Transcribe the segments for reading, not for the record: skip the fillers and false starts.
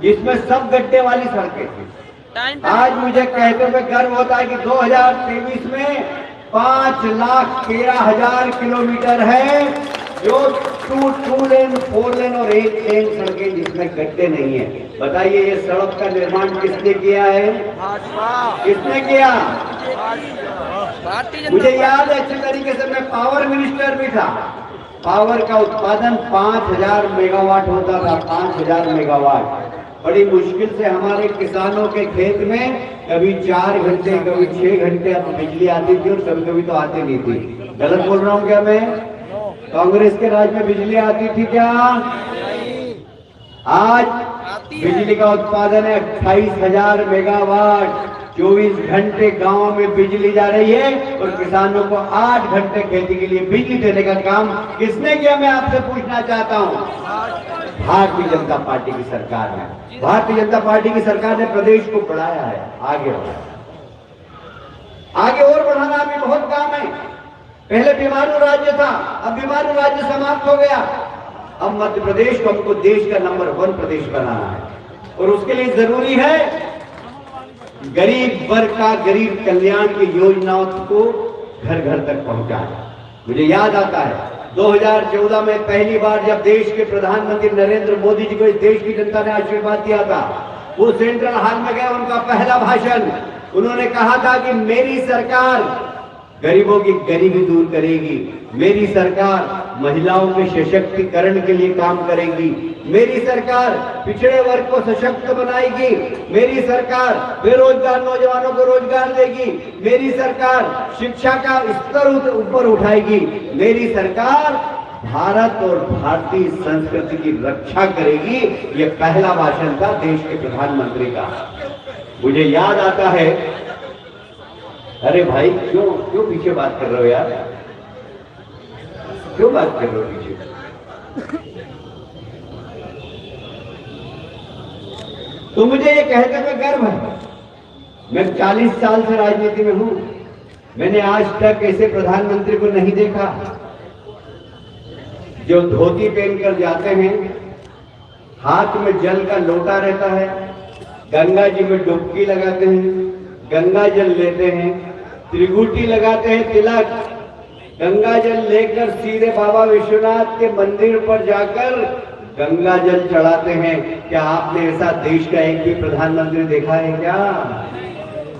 जिसमें सब गड्ढे वाली सड़कें थी। आज मुझे कहते हुए गर्व होता है कि 2023 में 5,13,000 किलोमीटर है जो टू लेन, 4 लेन और 8 लेन सड़कें जिसमें गड्ढे नहीं है। बताइए ये सड़क का निर्माण किसने किया है? किसने किया? मुझे याद है अच्छे तरीके से, मैं पावर मिनिस्टर भी था। पावर का उत्पादन 5,000 मेगावाट होता था, 5,000 मेगावाट। बड़ी मुश्किल से हमारे किसानों के खेत में कभी 4 घंटे, कभी 6 घंटे बिजली आती थी और कभी कभी तो आती नहीं थी। गलत बोल रहा हूँ क्या मैं? कांग्रेस के राज में बिजली आती थी क्या? आज बिजली का उत्पादन है 28,000 मेगावाट। 24 घंटे गांव में बिजली जा रही है और किसानों को 8 घंटे खेती के लिए बिजली देने का काम किसने किया? मैं आपसे पूछना चाहता हूं। भारतीय जनता पार्टी की सरकार है। भारतीय जनता पार्टी की सरकार ने प्रदेश को बढ़ाया है, आगे और बढ़ाना अभी बहुत काम है। पहले बीमारू राज्य था, अब बीमारू राज्य समाप्त हो गया। अब मध्य प्रदेश को हमको देश का नंबर 1 प्रदेश बनाना है और उसके लिए जरूरी है गरीब वर्ग का, गरीब कल्याण की योजनाओं को घर घर तक पहुंचाना। मुझे याद आता है 2014 में पहली बार जब देश के प्रधानमंत्री नरेंद्र मोदी जी को इस देश की जनता ने आशीर्वाद दिया था, वो सेंट्रल हॉल में गए, उनका पहला भाषण, उन्होंने कहा था कि मेरी सरकार गरीबों की गरीबी दूर करेगी, मेरी सरकार महिलाओं के सशक्तिकरण के लिए काम करेगी, मेरी सरकार पिछड़े वर्ग को सशक्त बनाएगी, मेरी सरकार बेरोजगार नौजवानों को रोजगार देगी, मेरी सरकार शिक्षा का स्तर ऊपर उठाएगी, मेरी सरकार भारत और भारतीय संस्कृति की रक्षा करेगी। ये पहला भाषण था देश के प्रधानमंत्री का। मुझे याद आता है, अरे भाई क्यों पीछे बात कर रहे हो यार? क्यों बात कर रहे हो पीछे? तो मुझे ये कहते हुए गर्व है, मैं 40 साल से राजनीति में हूं, मैंने आज तक ऐसे प्रधानमंत्री को नहीं देखा जो धोती पहनकर जाते हैं, हाथ में जल का लोटा रहता है, गंगा जी में डुबकी लगाते हैं, गंगा जल लेते हैं, त्रिगुटी लगाते हैं, तिलक, गंगा जल लेकर सीधे बाबा विश्वनाथ के मंदिर पर जाकर गंगा जल चढ़ाते हैं। क्या आपने ऐसा देश का एक भी प्रधानमंत्री देखा है क्या?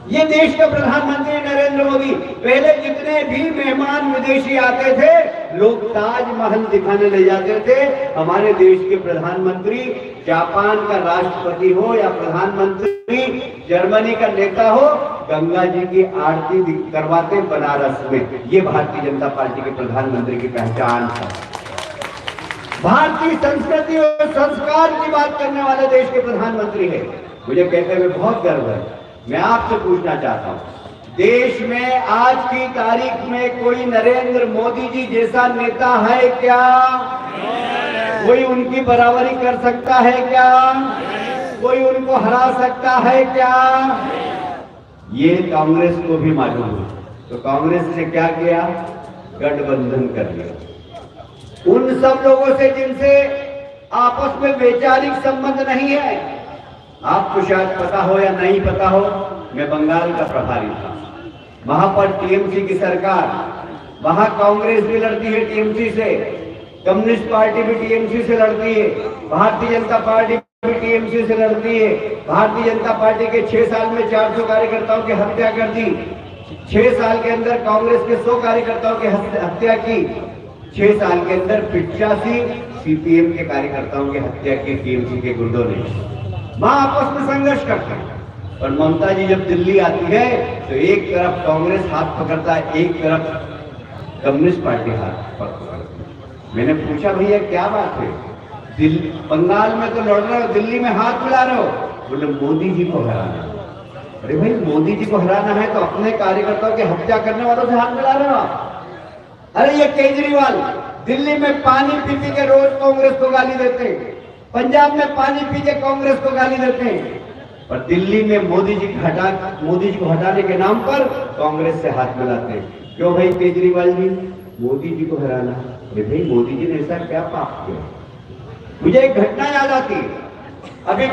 ये देश का प्रधानमंत्री नरेंद्र मोदी। पहले जितने भी मेहमान विदेशी आते थे, लोग ताजमहल दिखाने ले जाते थे। हमारे देश के प्रधानमंत्री जापान का राष्ट्रपति हो या प्रधानमंत्री जर्मनी का नेता हो, गंगा जी की आरती करवाते बनारस में। ये भारतीय जनता पार्टी के प्रधानमंत्री की पहचान है। भारतीय संस्कृति और संस्कार की बात करने वाले देश के प्रधानमंत्री है। मुझे कहते हुए बहुत गर्व है। मैं आपसे पूछना चाहता हूं, देश में आज की तारीख में कोई नरेंद्र मोदी जी जैसा नेता है क्या? कोई उनकी बराबरी कर सकता है क्या? कोई उनको हरा सकता है क्या? ये कांग्रेस को भी मालूम है। तो कांग्रेस ने क्या किया? गठबंधन कर लिया उन सब लोगों से जिनसे आपस में वैचारिक संबंध नहीं है। आपको शायद पता हो या नहीं पता हो, मैं बंगाल का प्रभारी था। वहां पर टीएमसी की सरकार, वहां कांग्रेस भी लड़ती है टीएमसी से, कम्युनिस्ट पार्टी भी टीएमसी से लड़ती है, भारतीय जनता पार्टी भी टीएमसी से लड़ती है। भारतीय जनता पार्टी के 6 साल में 400 कार्यकर्ताओं की हत्या कर दी। 6 साल के अंदर कांग्रेस के 100 कार्यकर्ताओं की हत्या की। 6 साल के अंदर 85 सीपीएम के कार्यकर्ताओं की हत्या की टीएमसी के गुंडों ने। वहां आपस में संघर्ष करते हैं। और ममता जी जब दिल्ली आती है तो एक तरफ कांग्रेस हाथ पकड़ता है, एक तरफ कम्युनिस्ट पार्टी हाथ पकड़ती है। मैंने पूछा भैया क्या बात है, बंगाल में तो लड़ रहे हो, दिल्ली में हाथ मिला रहे हो? बोले मोदी जी को हराना। अरे भाई मोदी जी को हराना है तो अपने कार्यकर्ताओं की हत्या करने वालों से हाथ मिला रहे हो? अरे ये केजरीवाल दिल्ली में पानी पी पी के रोज कांग्रेस को गाली देते हैं, पंजाब में पानी पी के कांग्रेस को गाली देते हैं, और दिल्ली में मोदी जी को हटाने के नाम पर कांग्रेस से हाथ मिलाते हैं। क्यों भाई केजरीवाल जी? मोदी जी को हराना। अरे भाई मोदी जी ने ऐसा क्या पाप किया? मुझे एक घटना याद आती है। अभी